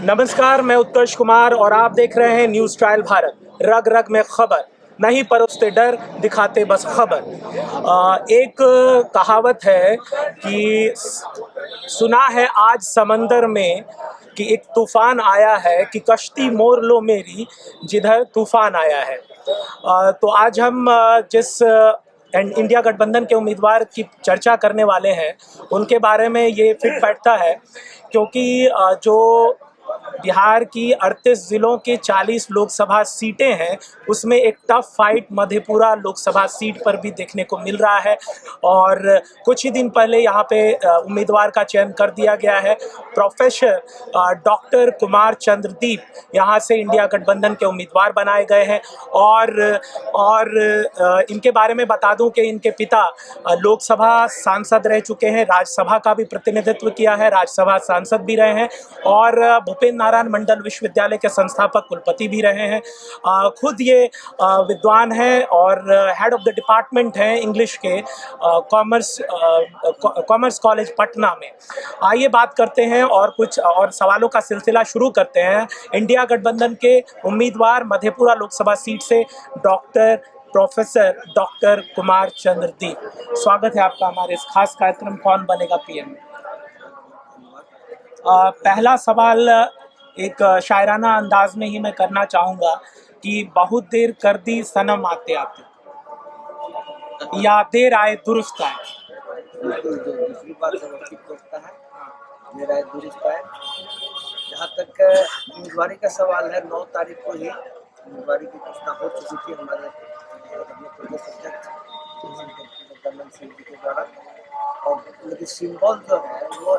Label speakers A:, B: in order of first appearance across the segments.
A: नमस्कार, मैं उत्कर्ष कुमार और आप देख रहे हैं न्यूज़ ट्रायल भारत। रग रग में खबर, नहीं परोसते डर, दिखाते बस खबर। एक कहावत है कि सुना है आज समंदर में कि एक तूफान आया है कि कश्ती मोर लो मेरी जिधर तूफान आया है। तो आज हम जिस इंडिया गठबंधन के उम्मीदवार की चर्चा करने वाले हैं उनके बारे में ये फिट बैठता है, क्योंकि जो बिहार की 38 जिलों के 40 लोकसभा सीटें हैं उसमें एक tough fight Madhepura Lok Sabha seat पर भी देखने को मिल रहा है। और कुछ ही दिन पहले यहाँ पे उम्मीदवार का चयन कर दिया गया है। प्रोफेसर डॉक्टर कुमार चंद्रदीप यहाँ से इंडिया गठबंधन के उम्मीदवार बनाए गए हैं। और इनके बारे में बता दूं कि इनके पिता लोकसभा सांसद रह चुके हैं, राज्यसभा का भी प्रतिनिधित्व किया है, राज्यसभा सांसद भी रहे हैं और भूपेंद्र नारायण मंडल विश्वविद्यालय के संस्थापक कुलपति भी रहे हैं। खुद ये विद्वान हैं और हेड ऑफ द डिपार्टमेंट हैं इंग्लिश के कॉमर्स कॉलेज पटना में। आइए बात करते हैं और कुछ और सवालों का सिलसिला शुरू करते हैं। इंडिया गठबंधन के उम्मीदवार मधेपुरा लोकसभा सीट से प्रोफेसर डॉक्टर कुमार चंद्रदीप, स्वागत है आपका हमारे इस खास कार्यक्रम कौन बनेगा पीएम। पहला सवाल एक शायराना अंदाज में ही मैं करना चाहूँगा कि बहुत देर कर दी सनम आते आते, या देर आए दुरुस्त आए।
B: दूसरी बात ठीक होता है, मेरा दुरुस्त है। जहाँ तक उम्मीदवारी का सवाल है, 9 तारीख को ही उम्मीदवारी की घोषणा हो चुकी थी हमारे प्रदेश अध्यक्ष गठबंधन सिंह जी के द्वारा। और लेकिन सिंबल जो है वो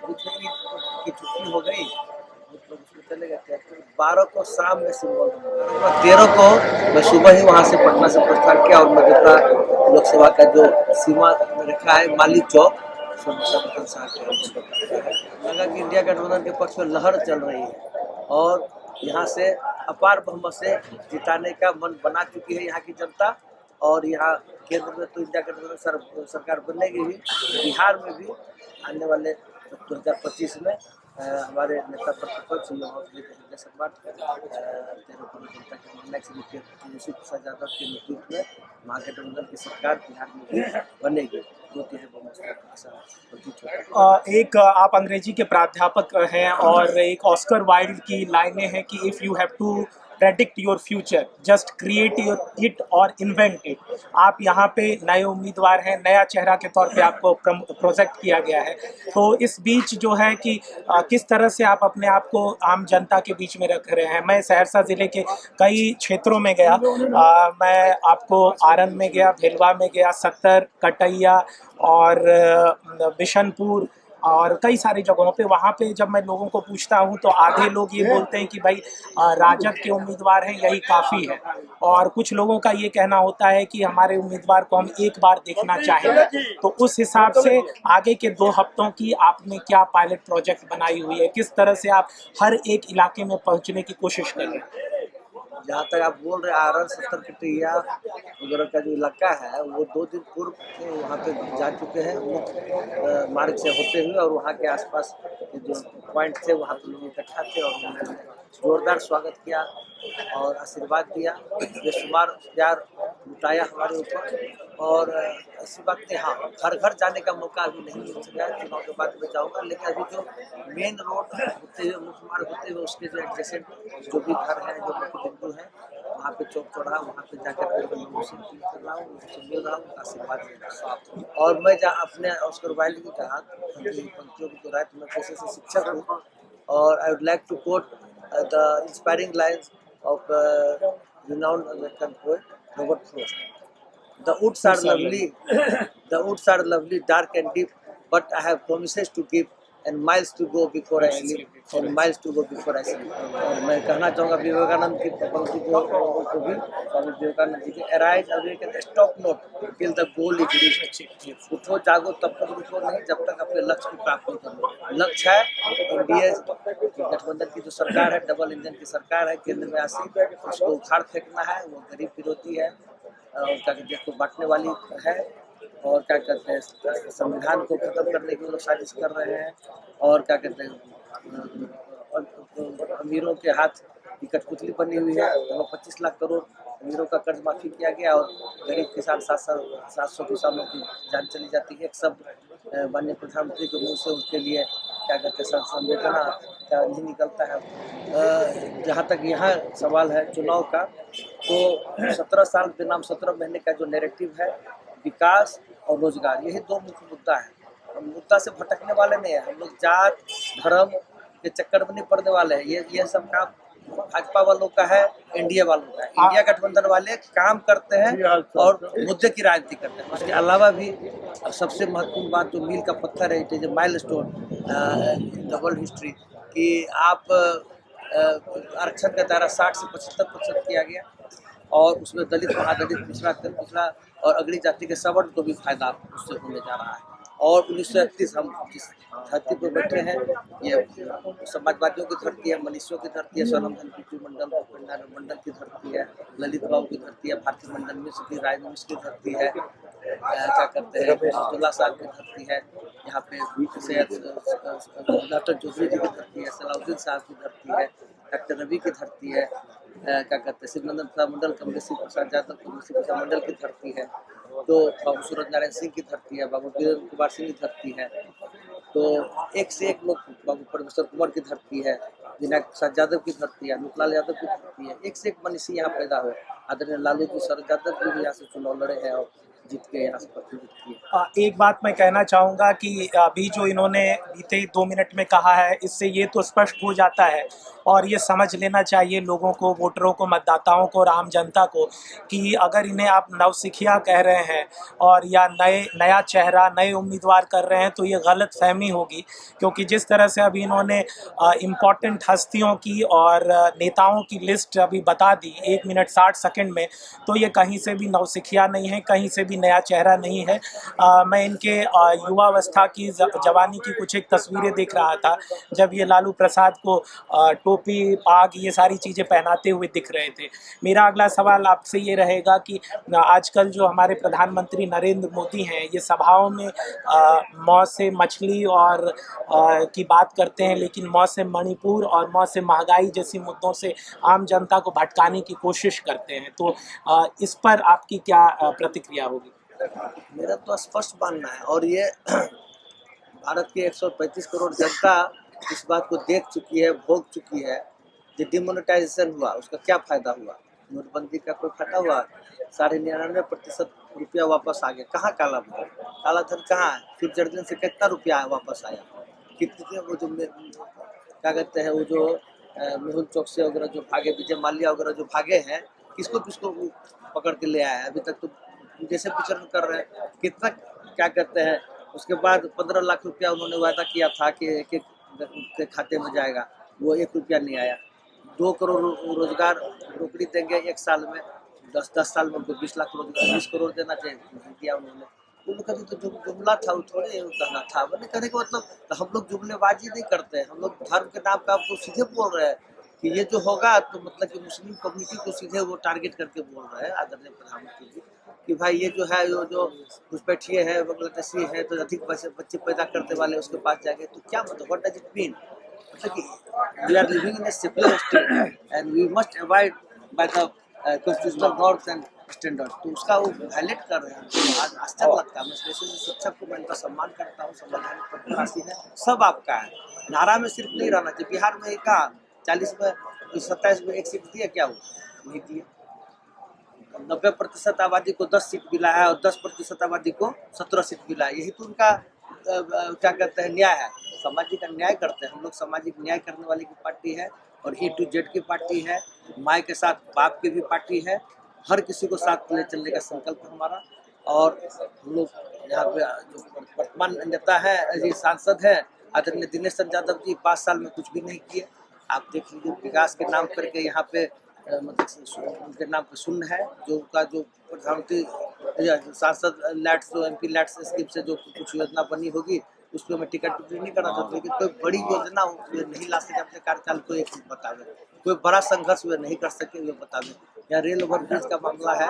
B: की छुट्टी हो गई, लोग उसमें चले गए थे। तो 12 को शाम में सिंबल, 13 को मैं सुबह ही वहाँ से पटना से प्रस्थान किया और मधेपुरा लोकसभा का जो सीमा रेखा है माली चौक लगा कि इंडिया गठबंधन के पक्ष में लहर चल रही है और यहाँ से अपार बहुमत से जिताने का मन बना चुकी है यहाँ की जनता। और यहाँ केंद्र में तो इंडिया गठबंधन सरकार बनेगी ही, बिहार में भी आने वाले 2025 में हमारे नेता प्रतिपक्ष तेजस्वी प्रसाद यादव के नेतृत्व में महागठबंधन की सरकार बिहार में भी बनेगी।
A: एक आप अंग्रेजी के प्राध्यापक हैं और एक ऑस्कर वाइल्ड की लाइनें हैं कि if you have to predict your future just create it और इन्वेंट इट। आप यहाँ पे नए उम्मीदवार हैं, नया चेहरा के तौर पे आपको प्रोजेक्ट किया गया है। तो इस बीच जो है कि किस तरह से आप अपने आप को आम जनता के बीच में रख रहे हैं। मैं सहरसा ज़िले के कई क्षेत्रों में गया, मैं आपको आरन में गया, भेलवा में गया, सक्कर, कटैया और बिशनपुर और कई सारी जगहों पे। वहाँ पे जब मैं लोगों को पूछता हूँ तो आधे लोग ये बोलते हैं कि भाई राजद के उम्मीदवार हैं, यही काफ़ी है। और कुछ लोगों का ये कहना होता है कि हमारे उम्मीदवार को हम एक बार देखना चाहेंगे। तो उस हिसाब से आगे के 2 हफ्तों की आपने क्या पायलट प्रोजेक्ट बनाई हुई है, किस तरह से आप हर एक इलाके में पहुँचने की कोशिश कर रहे हैं?
B: जहाँ तक आप बोल रहे हैं आरन, सक्कर, कटैया वगैरह का जो इलाका है वो 2 दिन पूर्व वहाँ पे जा चुके हैं मुख्य मार्ग से होते हुए। और वहाँ के आसपास जो पॉइंट थे वहाँ पे लोग इकट्ठा थे और उन्होंने जोरदार स्वागत किया और आशीर्वाद दिया, बेशुमार प्यार लुटाया हमारे ऊपर। और ऐसी बात नहीं, हाँ घर घर जाने का मौका अभी नहीं मिल सका है, चुनाव के बाद में जाऊँगा। लेकिन अभी जो मेन रोड होते हुए मुख्य मार्ग होते हुए उसके जो एडजेसेंट जो भी घर हैं, जो मुख्य बिंदु है, वहाँ पे चौक चौराहा, वहाँ पे जाकर के लोगों से कर रहा हूँ, उनसे मिल रहा हूँ, आशीर्वाद ले रहा हूँ। और मैं जहाँ अपने ऑस्कर वाइल्ड की कहा पंक्तियों की दोहराए तो मैं पेशे से शिक्षक हूँ और I would like to quote the inspiring lines of renowned American poet Robert Frost. The woods are lovely, dark and deep, but I have promises to keep and miles to go before I sleep. और मैं कहना चाहूँगा विवेकानंद की पंक्ति को भी, स्वामी विवेकानंद जी के, arise awake and stop not till the goal is reached. उठो जागो तब तक रुको नहीं जब तक अपने लक्ष्य को प्राप्त नहीं कर लो। लक्ष्य है एनडीए गठबंधन की जो सरकार है, डबल इंजन की सरकार है, केंद्र में आसी, उसको उखाड़ फेंकना है। वो गरीब विरोधी है और क्या कहते हैं, बांटने वाली है और क्या कहते हैं, संविधान को खत्म करने की लोग साजिश कर रहे हैं और क्या कहते हैं, अमीरों के हाथ की कठपुतली बनी हुई है। लगभग 25 लाख करोड़ अमीरों का कर्ज माफी किया गया और गरीब किसान 700 किसानों की जान चली जाती है। एक शब्द माननीय प्रधानमंत्री के मुंह से उसके लिए क्या कहते हैं संवेदना क्या नहीं निकलता है। जहाँ तक यहाँ सवाल है चुनाव का, तो 17 साल के नाम 17 महीने का जो नैरेटिव है, विकास और रोजगार, यही दो मुख्य मुद्दा है। हम मुद्दा से भटकने वाले नहीं है, हम लोग जात धर्म के चक्कर में नहीं पड़ने वाले हैं। ये सब काम भाजपा वालों का है, एनडीए वालों का है। इंडिया गठबंधन वाले काम करते हैं और मुद्दे की राजनीति करते हैं। इसके अलावा भी सबसे महत्वपूर्ण बात जो मील का पत्थर है, it is A milestone in the world history, कि आप आरक्षण का दायरा 60 से 75% किया गया और उसमें दलित, महादलित, पिछड़ा और अगली जाति के सवर्ण को भी फायदा उससे होने जा रहा है। और 1931 हम जिस धरती पर बैठे हैं, ये समाजवादियों की धरती है, मनीषियों की धरती है, सोनमधन मंडल की धरती है, ललित बाबू की धरती है, भारती मंडल मिश्र की, राय मिश्र की धरती है, क्या करते हैं अब्दुल्ला साहब की धरती है, यहाँ पे डॉक्टर जोशी जी की धरती है, सलाउद्दीन साहब की धरती है, डॉक्टर रवि की धरती है, क्या कहते हैं शिवनंदन प्रसाद मंडल, कमलेश प्रसाद यादव, कमलेश प्रसाद मंडल की धरती है, तो बाबू सूरज नारायण सिंह की धरती है, बाबू वीरेंद्र कुमार सिंह की धरती है, तो एक से एक लोग, बाबू परमेश्वर कुमार की धरती है, विनायक प्रसाद यादव की धरती है, अमितलाल यादव की धरती है, एक से एक मनीषी यहाँ पैदा हुए। आदरणीय लालू जी शरद यादव जी भी यहाँ से चुनाव लड़े हैं और जीत के यहाँ से प्रतिनिधित्व किए।
A: एक बात मैं कहना चाहूँगा कि अभी जो इन्होंने बीते 2 मिनट में कहा है, इससे ये तो स्पष्ट हो जाता है और ये समझ लेना चाहिए लोगों को, वोटरों को, मतदाताओं को और आम जनता को, कि अगर इन्हें आप नवसिखिया कह रहे हैं और या नया चेहरा, नए उम्मीदवार कर रहे हैं, तो ये गलत फहमी होगी। क्योंकि जिस तरह से अभी इन्होंने इम्पॉर्टेंट हस्तियों की और नेताओं की लिस्ट अभी बता दी 1 मिनट 60 सेकंड में, तो ये कहीं से भी नवसिखिया नहीं है, कहीं से भी नया चेहरा नहीं है। मैं इनके युवावस्था की, जवानी की कुछ एक तस्वीरें देख रहा था, जब ये लालू प्रसाद को टोपी, पाग, ये सारी चीज़ें पहनाते हुए दिख रहे थे। मेरा अगला सवाल आपसे ये रहेगा कि आजकल जो हमारे प्रधानमंत्री नरेंद्र मोदी हैं, ये सभाओं में मौत से मछली और की बात करते हैं, लेकिन मौत से मणिपुर और मौत से महंगाई जैसी मुद्दों से आम जनता को भटकाने की कोशिश करते हैं। तो इस पर आपकी क्या प्रतिक्रिया होगी?
B: मेरा तो स्पष्ट मानना है, और ये भारत के 135 करोड़ जनता इस बात को देख चुकी है, भोग चुकी है। जो डिमोनेटाइजेशन हुआ उसका क्या फायदा हुआ? नोटबंदी का कोई फायदा हुआ? 99.99% रुपया वापस आ गया। कहाँ काला धन? काला धन कहाँ है? फिर जर्जन से कितना रुपया वापस आया? कितने वो जो क्या कहते हैं, वो जो मेहुल चौकसी वगैरह जो भागे, विजय माल्या वगैरह जो भागे हैं, किसको किसको पकड़ के ले आया है? अभी तक तो जैसे विचरण कर रहे हैं। कितना क्या कहते हैं, उसके बाद 15 लाख रुपया उन्होंने वादा किया था कि एक एक के खाते में जाएगा, वो 1 रुपया नहीं आया। 2 करोड़ रोजगार नौकरी देंगे 1 साल में, 10 साल में उनको 20 लाख रोजगार, 20 करोड़ देना चाहिए, नहीं दिया उन्होंने। उनका तो जो जुमला था वो थोड़े कहना था। मैंने कहने का मतलब हम लोग जुमलेबाजी नहीं करते हैं, हम लोग धर्म के नाम पे आपको सीधे बोल रहे हैं कि ये जो होगा, तो मतलब कि मुस्लिम कम्युनिटी को सीधे वो टारगेट करके बोल रहे हैं आदरणीय प्रधानमंत्री जी कि भाई ये जो है, जो घुसपैठिए है, बांग्लादेशी है, तो अधिक बच्चे पैदा करने वाले उसके पास जाएंगे, तो क्या मतलब, व्हाट डज इट मीन? मतलब कि we are living in a secular state and we must avoid by the constitutional norms and standard, तो उसका वो वायलेट कर रहे हैं। तो आज आश्चर्य लगता है। मैं स्पेशली शिक्षक को मैं इनका सम्मान करता हूँ, संवैधानिक प्रतिवासी है, सब आपका है। नारा में सिर्फ नहीं रहना चाहिए। बिहार में कहा 40 में 27 में 1 सीट दिया, क्या हुआ? नहीं दिया। 90% आबादी को 10 सीट मिला है और 10% आबादी को 17 सीट मिला है। यही तो उनका क्या कहते हैं, न्याय है। सामाजिक न्याय करते हैं हम लोग। सामाजिक न्याय करने वाली की पार्टी है और A to Z की पार्टी है, माँ के साथ बाप की भी पार्टी है। हर किसी को साथ ले चलने का संकल्प है हमारा। और हम लोग यहाँ पे जो वर्तमान नेता है, ये सांसद है आदरणीय दिनेश चंद्र यादव जी, 5 साल में कुछ भी नहीं किए। आप देख लीजिए, विकास के नाम करके यहाँ पे मतलब उनके नाम पे शून्य है। जो उनका जो प्रधानमंत्री सांसद लैट्स, जो MP लैट्स स्कीम से जो कुछ योजना बनी होगी, उस पर मैं टिकट टिप्पणी नहीं करना चाहता, लेकिन कोई बड़ी योजना वे नहीं ला सके अपने कार्यकाल को, एक चीज बता दें। कोई बड़ा संघर्ष वे नहीं कर सके, वे बता दें। यहाँ रेल ओवरब्रिज का मामला है,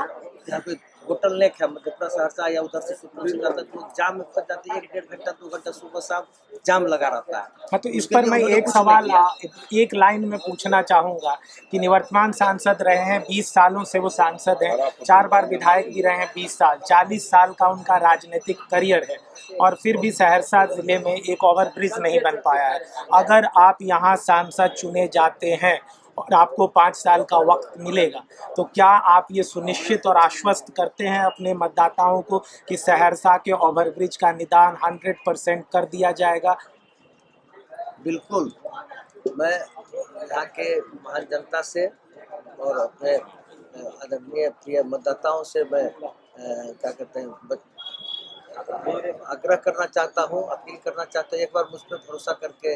B: यहाँ पे बोटल नेक है, मधेपुरा सहरसा या उधर से सुपौल से जाता है, तो जाम में फंस जाते हैं 1-1.5 घंटा 2 घंटा सुबह शाम जाम लगा रहता है।
A: हाँ, तो इस
B: उसके
A: पर
B: लिए
A: मैं
B: उन्होंने
A: एक
B: कुछ
A: सवाल
B: नहीं किया।
A: एक लाइन में पूछना चाहूँगा कि निवर्तमान सांसद रहे हैं, 20 सालों से वो सांसद हैं, 4 बार विधायक भी रहे हैं, 20 साल, 40 साल का उनका राजनीतिक करियर है और फिर भी सहरसा ज़िले में एक ओवरब्रिज नहीं बन पाया है। अगर आप यहाँ सांसद चुने जाते हैं और आपको 5 साल का वक्त मिलेगा, तो क्या आप ये सुनिश्चित और आश्वस्त करते हैं अपने मतदाताओं को कि सहरसा के ओवरब्रिज का निदान 100% कर दिया जाएगा?
B: बिल्कुल, मैं यहाँ के महान जनता से और अपने आदरणीय प्रिय मतदाताओं से मैं क्या कहते हैं आग्रह करना चाहता हूँ, अपील करना चाहता हूँ, एक बार मुझ पर भरोसा करके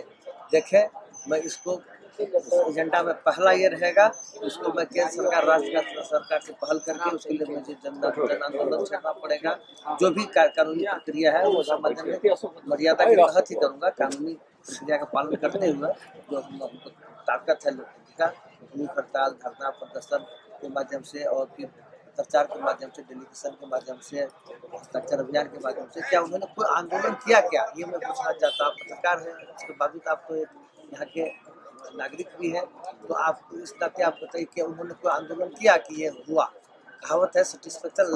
B: देखें। मैं इसको एजेंडा में पहला ये रहेगा, इसको मैं केंद्र सरकार, राज्य सरकार से पहल करके उसके लिए मुझे जन आंदोलन छेड़ना पड़ेगा। जो भी कानूनी प्रक्रिया है वो सामान्य में मर्यादा के तहत ही करूँगा, कानूनी प्रक्रिया का पालन करते हुए। जो ताकत है लोगों का, भूख हड़ताल, धरना, प्रदर्शन के माध्यम से और फिर प्रचार के माध्यम से, डेलीगेशन के माध्यम से, हस्ताक्षर अभियान के माध्यम से, क्या उन्होंने कोई आंदोलन किया क्या, ये मैं पूछना चाहता हूँ। पत्रकार है, इसके बावजूद आप तो यहाँ के नागरिक भी हैं, तो आप इस नाते आप बताइए कि उन्होंने कोई आंदोलन किया कि ये हुआ। कहावत है, satisfaction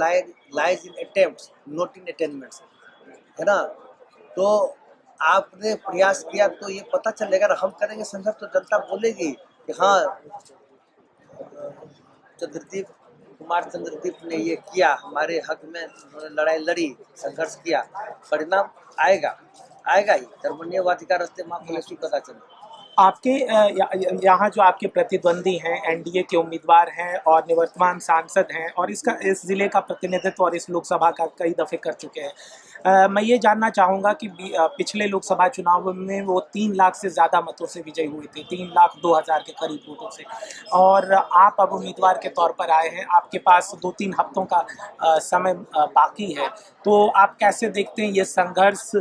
B: lies in attempts not in attainments, है ना। तो आपने प्रयास किया तो ये पता चलेगा, अगर हम करेंगे संघर्ष तो जनता बोलेगी कि हाँ चंद्रदीप ने ये किया, हमारे हक में उन्होंने लड़ाई लड़ी, संघर्ष किया, परिणाम आएगा ही। धर्मनिरपेक्षवादिका रास्ते महाफलेशु कदाचन।
A: आपके यहाँ जो आपके प्रतिद्वंदी हैं, एनडीए के उम्मीदवार हैं और निवर्तमान सांसद हैं और इस ज़िले का प्रतिनिधित्व और इस लोकसभा का कई दफ़े कर चुके हैं। मैं ये जानना चाहूँगा कि पिछले लोकसभा चुनाव में वो 3 लाख से ज़्यादा मतों से विजयी हुए थे, 3,02,000 के करीब वोटों से, और आप अब उम्मीदवार के तौर पर आए हैं। आपके पास 2-3 हफ्तों का समय बाकी है, तो आप कैसे देखते हैं ये संघर्ष?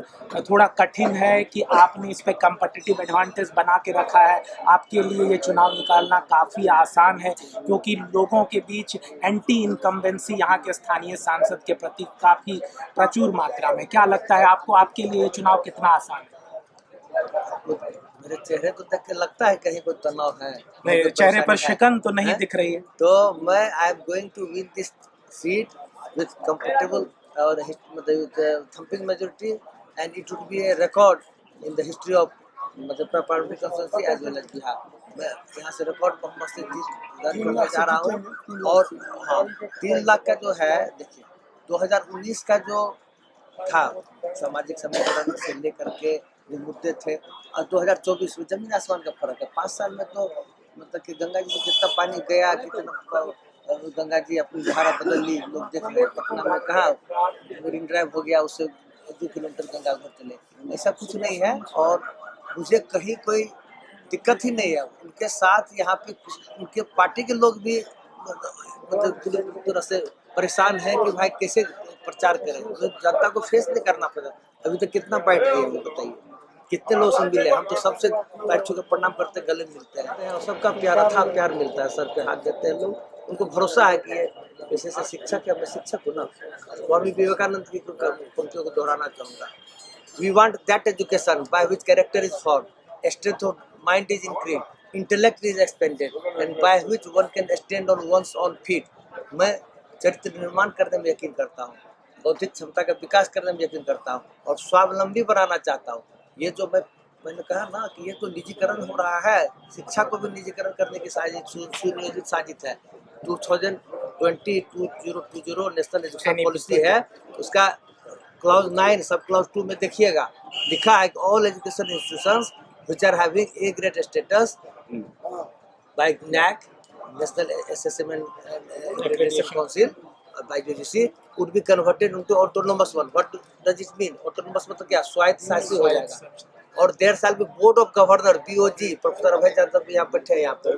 A: थोड़ा कठिन है कि आपने इस पे कॉम्पिटिटिव एडवांटेज बना के रखा है, आपके लिए ये चुनाव निकालना काफ़ी आसान है क्योंकि लोगों के बीच एंटी इनकम्बेंसी यहाँ के स्थानीय सांसद के प्रति काफ़ी प्रचुर मात्रा में। क्या लगता है आपको, आपके लिए ये चुनाव कितना आसान है?
B: मेरे चेहरे को देख के लगता है कहीं कोई तनाव है,
A: नहीं, चेहरे पर शिकन तो नहीं दिख रही है।
B: तो मैं I am going to win this seat with comfortable और thumping majority and it would be a record in the history of Madhepura parliamentary constituency as well as Bihar. मैं यहाँ से रिकॉर्ड बहुमत से जीत करने जा रहा हूँ। और हाँ, 3 लाख का जो है, देखिए 2019 का जो था सामाजिक समीकरण से लेकर के जो मुद्दे थे, और 2024 में जमीन आसमान का फर्क है। 5 साल में तो मतलब कि गंगा जी से कितना पानी गया, कितना गंगा जी अपनी धारा बदल ली। लोग देख रहे हैं पटना में कहाँ मरीन ड्राइव हो गया, उससे 2 किलोमीटर गंगा घर चले। ऐसा कुछ नहीं है और मुझे कहीं कोई दिक्कत ही नहीं है। उनके साथ यहाँ पे उनके पार्टी के लोग भी मतलब पूरी तरह से परेशान है कि भाई कैसे प्रचार करें, तो जनता को फेस नहीं करना पड़ा। अभी तक कितना बैठ गए हैं बताइए, कितने लोग से मिले, हम तो सबसे पैर छू के प्रणाम करते, गले मिलते हैं और सबका प्यार, अथाह प्यार मिलता है, सर पे हाथ देते हैं लोग। उनको भरोसा है कि ये पेशे से शिक्षक है, मैं शिक्षक हूँ ना। स्वामी विवेकानंद की पंक्तियों को दोहराना चाहूँगा, we want that education by which character is form, strength of mind is increase, intellect is expanded and by which one can stand on one's on feet. मैं चरित्र निर्माण करने में यकीन करता हूँ, बौद्धिक क्षमता का विकास करने में यकीन करता हूँ और स्वावलंबी बनाना चाहता हूँ। ये जो मैंने कहा ना कि ये तो निजीकरण हो रहा है, शिक्षा को भी निजीकरण करने की सुनियोजित साजिश है। 2020 नेशनल एजुकेशन पॉलिसी है, उसका क्लॉज 9 सब क्लॉज 2 में देखिएगा, लिखा है all education institutions which are having a grade status by NAAC, national assessment accreditation council, by UGC would be converted into autonomous one. What does it mean? Autonomous मतलब क्या, स्वायत्त शासी हो जाएगा। और देयर साल भी board of governor BOG, professor Abhay Yadav भी यहाँ बैठे हैं, यहाँ पर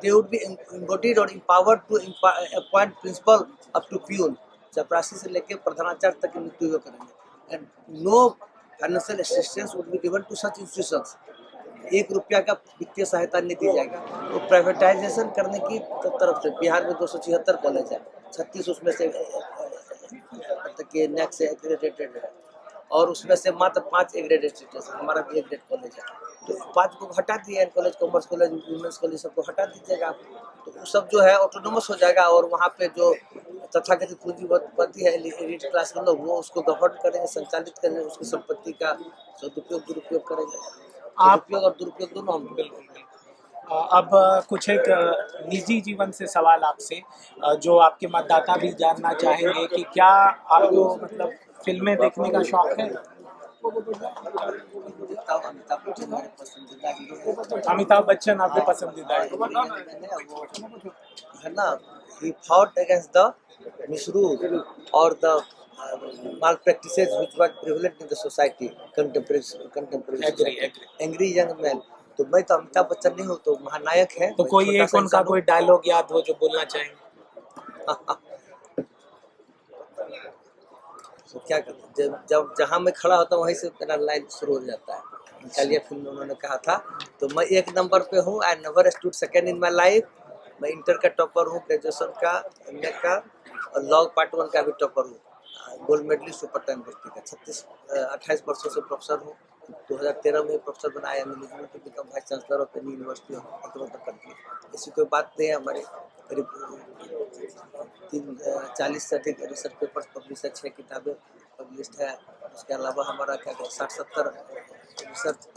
B: they would be embodied or empowered to appoint principal up to peon, चपरासी से लेकर प्रधानाचार्य तक की नियुक्ति हुए करेंगे। and no financial assistance would be given to such institutions. 1 रुपया का वित्तीय सहायता नहीं दी जाएगा। तो प्राइवेटाइजेशन करने की तरफ से बिहार में 276 कॉलेज है, 36 उसमें से NAAC से एक्रेडिटेड है। और उसमें से मात्र 5 ए ग्रेड इंस्टीट्यूट है, हमारा भी 1 ग्रेड कॉलेज है। तो 5 को हटा दिए, college, commerce college, women's college सबको हटा दीजिएगा, तो वो सब जो है ऑटोनोमस हो जाएगा, और वहाँ पे जो तथाकथित पूंजीपति है, एलीट क्लास के लोग, वो उसको गवर्न करेंगे, संचालित करेंगे, उसकी संपत्ति का सदुपयोग दुरुपयोग करेंगे।
A: आप
B: सदुपयोग और दुरुपयोग दोनों हम
A: बिल्कुल बिल्कुल। अब कुछ एक निजी जीवन से सवाल आपसे, जो आपके मतदाता भी जानना चाहेंगे कि क्या आपको मतलब फिल्में देखने का शौक है?
B: अमिताभ बच्चन मेरे पसंदीदा हीरो है।
A: अमिताभ बच्चन आपके पसंदीदा है?
B: वो है ना, he fought against the misrule or the malpractices which were prevalent in the society, contemporary
A: agri
B: society.
A: Agri.
B: Angry young man. तो मैं तो अमिताभ बच्चन नहीं हूँ, तो महानायक है।
A: तो
B: मैं
A: कोई
B: छोटा
A: एक
B: सा
A: उनका
B: इंसान
A: कोई डायलॉग याद हो जो बोलना चाहेंगे?
B: हूँ। तो क्या करते, जब जब जहाँ मैं खड़ा होता हूँ वहीं से मेरा लाइन शुरू हो जाता है। निकालिया फिल्म में उन्होंने कहा था, तो मैं 1 नंबर पे हूँ। I never stood second in my life. मैं इंटर का टॉपर हूँ, ग्रेजुएशन का, एमए का, और लॉ पार्ट 1 का भी टॉपर हूँ। गोल्ड मेडलिस्ट सुपर यूनिवर्सिटी का। 28 वर्षों से प्रोफेसर हूँ। 2013 में प्रोफेसर बनाया, management to become vice chancellor of any university of country. ऐसी कोई बात नहीं है। हमारे करीब 40 से अधिक रिसर्च पेपर्स पब्लिश है, 6 किताबें पब्लिश्ड है। उसके अलावा हमारा क्या 60-70 रिसर्च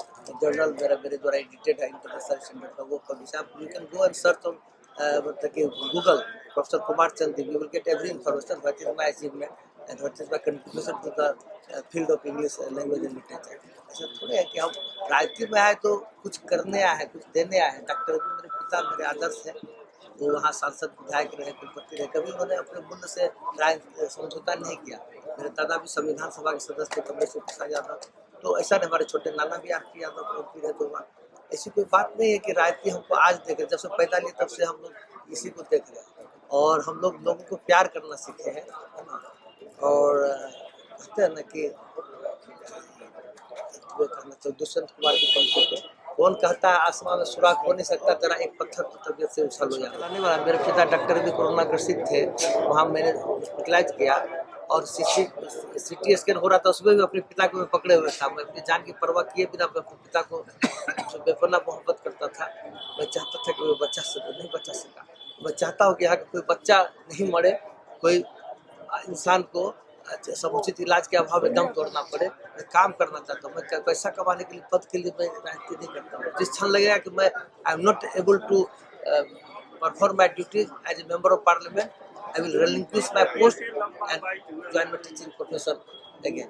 B: जर्नल मेरे द्वारा एडिटेड है, इंटरनेशनल स्टैंडर्ड का, वो पब्लिश है। आप you can go and search on मतलब कि Google professor Kumar Chand, you will get every information what is my achievement and what is my contribution to the field of English language and literature. ऐसा थोड़े है कि हम राजनीति में आए तो कुछ करने आए हैं, कुछ देने आए हैं। डॉक्टर भी मेरे पिता, मेरे आदर्श है। वो वहाँ सांसद विधायक रहे, कुलपति रहे, कभी उन्होंने अपने मूल्य से समझौता नहीं किया। मेरे दादा भी संविधान सभा के सदस्य थे, कमलेश प्रसाद यादव। तो ऐसा नहीं, हमारे छोटे नाना भी आरती यादव एमपी रहे 2 बार। ऐसी कोई बात नहीं है कि राजनीति हमको आज देख रहे, जब से पैदा लिए तब से हम लोग इसी को देख रहे हैं, और हम लोग लोगों को प्यार करना सीखे हैं, है ना। और कहते हैं ना कि दुष्यंत कुमार की पंक्ति पे, कौन कहता है आसमान में सुराख हो नहीं सकता, तेरा एक पत्थर तो तबियत से उछल हो जाता। मेरे पिता डॉक्टर भी कोरोना ग्रसित थे, वहाँ मैंने हॉस्पिटलाइज किया, और सीटी स्कैन हो रहा था, उसमें भी अपने पिता को मैं पकड़े हुए था। मैं अपनी जान की परवाह किए बिना मैं अपने पिता को बेपना मोहब्बत करता था। मैं चाहता था कि वो बचा सके, नहीं बचा सका। मैं चाहता हूँ कि यहाँ कोई बच्चा नहीं मरे, कोई इंसान को समुचित इलाज के अभाव में दम तोड़ना पड़े। मैं काम करना चाहता हूँ, मैं पैसा कमाने के लिए, पद के लिए मैं राजनीति नहीं करता हूँ। जिस क्षण लगेगा कि मैं I am not able to perform my duties as a member of parliament, I will relinquish my post and join my teaching profession again.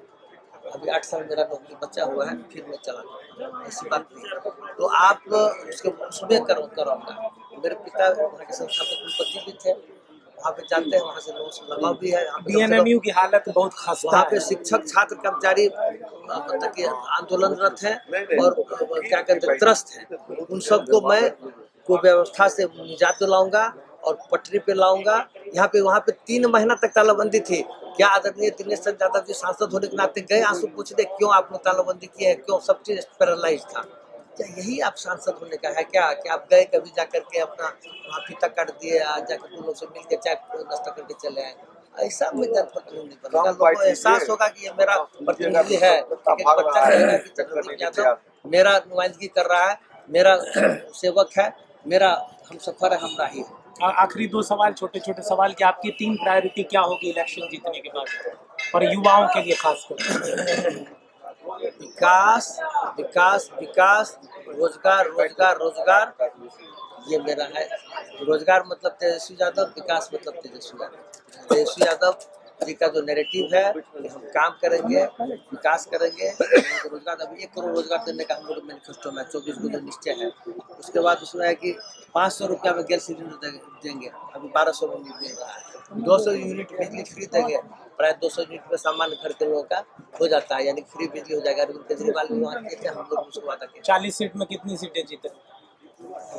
B: अभी 8 साल मेरा नौकरी बचा हुआ है, फिर मैं चला जाऊँगा, ऐसी बात नहीं है। तो आप उसमें कराऊंगा। मेरे पिता वहाँ के संस्थापक कुलपति भी थे, वहाँ पे जाते हैं, वहाँ से लोगों से लगाव भी है।
A: बीएनएमयू की हालत बहुत खस्ता
B: वहाँ
A: है।
B: पे शिक्षक, छात्र, कर्मचारी मतलब कि आंदोलनरत हैं, और क्या कहते हैं, त्रस्त हैं। उन सबको मैं कुव्यवस्था से निजात दिलाऊंगा और पटरी पे लाऊंगा। यहाँ पे वहाँ पे 3 महीना तक तालाबंदी थी। क्या आदरणीय दिनेश चंद्र यादव जी सांसद होने के नाते गए आंसू पूछने, क्यों आपने तालाबंदी की है, क्यों सब चीज पैरालाइज था? क्या यही आप सांसद होने का है क्या? कि आप गए कभी जाकर के अपना वहाँ फीता काट दिए, आज जाकर तुम लोग से मिल के चाय नाश्ता करके चले आए? ऐसा में जनप्रतिनिधि नहीं बनेगा। लोगों को एहसास होगा कि ये मेरा प्रतिनिधि है। एक बच्चा कहेगा कि चंद्रदीप यादव मेरा नुमाइंदगी कर रहा है, मेरा सेवक है, मेरा हमसफर है, हमरा ही है।
A: आखिरी 2 सवाल, छोटे छोटे सवाल, कि आपकी 3 प्रायोरिटी क्या होगी इलेक्शन जीतने के बाद, और युवाओं के लिए खासकर?
B: विकास, विकास, विकास, रोजगार, रोजगार, रोजगार, ये मेरा है। रोजगार मतलब तेजस्वी यादव, विकास मतलब तेजस्वी यादव। तेजस्वी यादव जी का जो नैरेटिव है कि हम काम करेंगे, विकास करेंगे, रोजगार, अभी 1 करोड़ रोजगार देने का हम लोग मैनिफेस्टो में 24 को जो निश्चय है। उसके बाद उसमें है कि 500 रुपया में गैस सिलेंडर देंगे, अभी 1200 में मिल रहा है। 200 यूनिट बिजली फ्री देंगे, प्राय 200 यूनिट में सामान्य घर के लोगों का हो जाता है, यानी फ्री बिजली हो जाएगा। अरविंद केजरीवाल भी वहाँ के थे, हम लोग उसको वादा किए।
A: 40 सीट में कितनी सीटें जीते?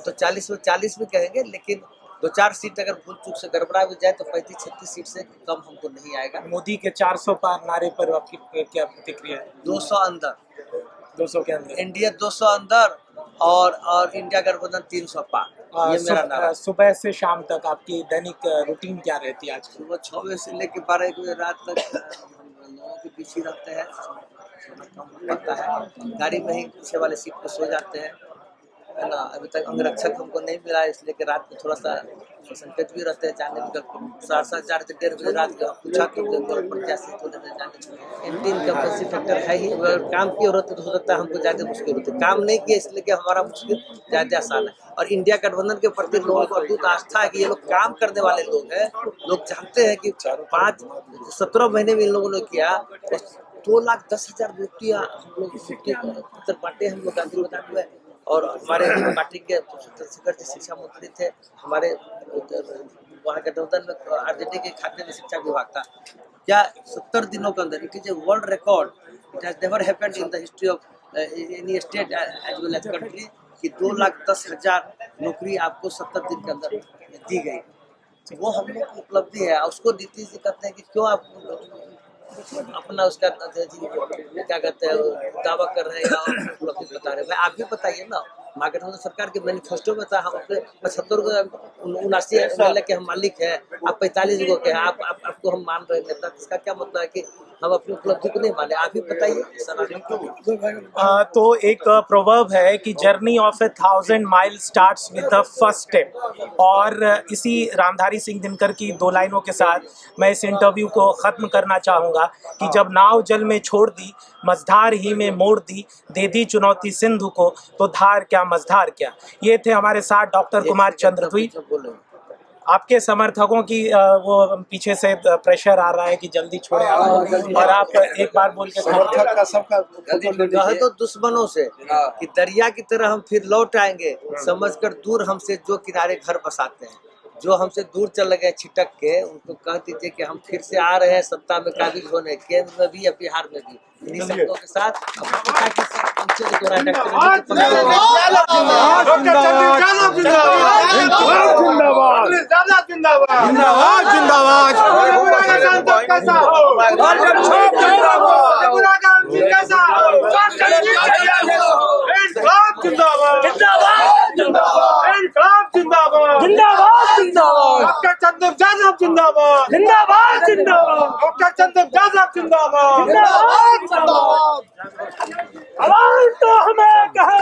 B: तो 40 में कहेंगे, लेकिन 2-4 सीट अगर भूल चूक से गड़बड़ा भी जाए तो 35-36 सीट से कम हमको नहीं आएगा।
A: मोदी के 400 पार नारे पर आपकी क्या प्रतिक्रिया है?
B: 200 अंदर,
A: 200 के अंदर,
B: एनडीए 200 अंदर, और इंडिया गठबंधन 300 पार। ये मेरा नारा।
A: सुबह से शाम तक आपकी दैनिक रूटीन क्या रहती है आज?
B: सुबह 6 बजे से लेकर 12-1 बजे रात तक हम लोगों के पीछे रहते हैं, सोना कम पड़ता है, गाड़ी में ही पीछे वाले सीट पर सो जाते हैं, है ना। अभी तक अंगरक्षक हमको नहीं मिला, इसलिए कि रात में थोड़ा सा संकट भी रहते हैं जाने निकल 4:30 बजे रात के पूछा तो प्रत्याशी तो जाने एंटी इनकम्बेंसी फैक्टर है ही। अगर काम की जरूरत है तो हो सकता है हमको ज़्यादा मुश्किल होती है, काम नहीं किया इसलिए कि हमारा मुश्किल ज़्यादा आसान है। और इंडिया गठबंधन के प्रति लोगों को अटूट आस्था है कि ये लोग काम करने वाले लोग हैं। लोग जानते हैं कि 17 महीने में इन लोगों ने किया 2,10,000 रोटियाँ हम लोग बांटे, हम लोग गांधी मैदान में। और हमारे पार्टी के चंद्रशेखर जी शिक्षा मंत्री थे, हमारे वहाँ गठबंधन में आरजेडी के खाते में शिक्षा विभाग था। क्या 70 दिनों के अंदर, it is a world record, it has never happened in the history of any state as well as country कि 2,10,000 नौकरी आपको 70 दिन के अंदर दी गई। वो हम लोग की उपलब्धि है। उसको नीतीश जी कहते हैं कि क्यों आप अपना उसका क्या कहते हैं दावा कर रहे हैं और उपलब्धि बता रहे हैं। आप भी बताइए ना, गठबंधन सरकार के मैनिफेस्टो में था हम अपने 79 एमएलए के हम मालिक है, आप 45 गो के हैं, आपको हम मान रहे हैं नेता। इसका क्या मतलब है कि हम अपनी उपलब्धि को नहीं माने? आप ही बताइए सर।
A: तो एक प्रोवर्ब है कि journey of 1,000 mile starts with the first step. और इसी रामधारी सिंह दिनकर की 2 लाइनों के साथ मैं इस इंटरव्यू को ख़त्म करना चाहूँगा कि जब नाव जल में छोड़ दी, मझधार ही में मोड़ दी, दे दी चुनौती सिंधु को, तो धार क्या मझधार क्या। ये थे हमारे साथ डॉक्टर कुमार चंद्रद्वी। आपके समर्थकों की वो पीछे से प्रेशर आ रहा है कि जल्दी छोड़े और आप एक बार बोल के
B: समर्थक का सबका कहे तो दुश्मनों से कि दरिया की तरह हम फिर लौट आएंगे, समझकर दूर हमसे जो किनारे घर बसाते हैं। जो हमसे दूर चले गए छिटक के, उनको कह दीजिए कि हम फिर से आ रहे हैं सत्ता में काबिज होने, केंद्र में भी या बिहार में भी। इन्हीं शब्दों के साथ
C: डॉक्टर चंद्र यादव जिंदाबाद, जिंदाबाद जिंदाबाद, डॉक्टर चंद्र यादव जिंदाबाद, जिंदाबाद जिंदाबाद। आवाज तो हमें कहे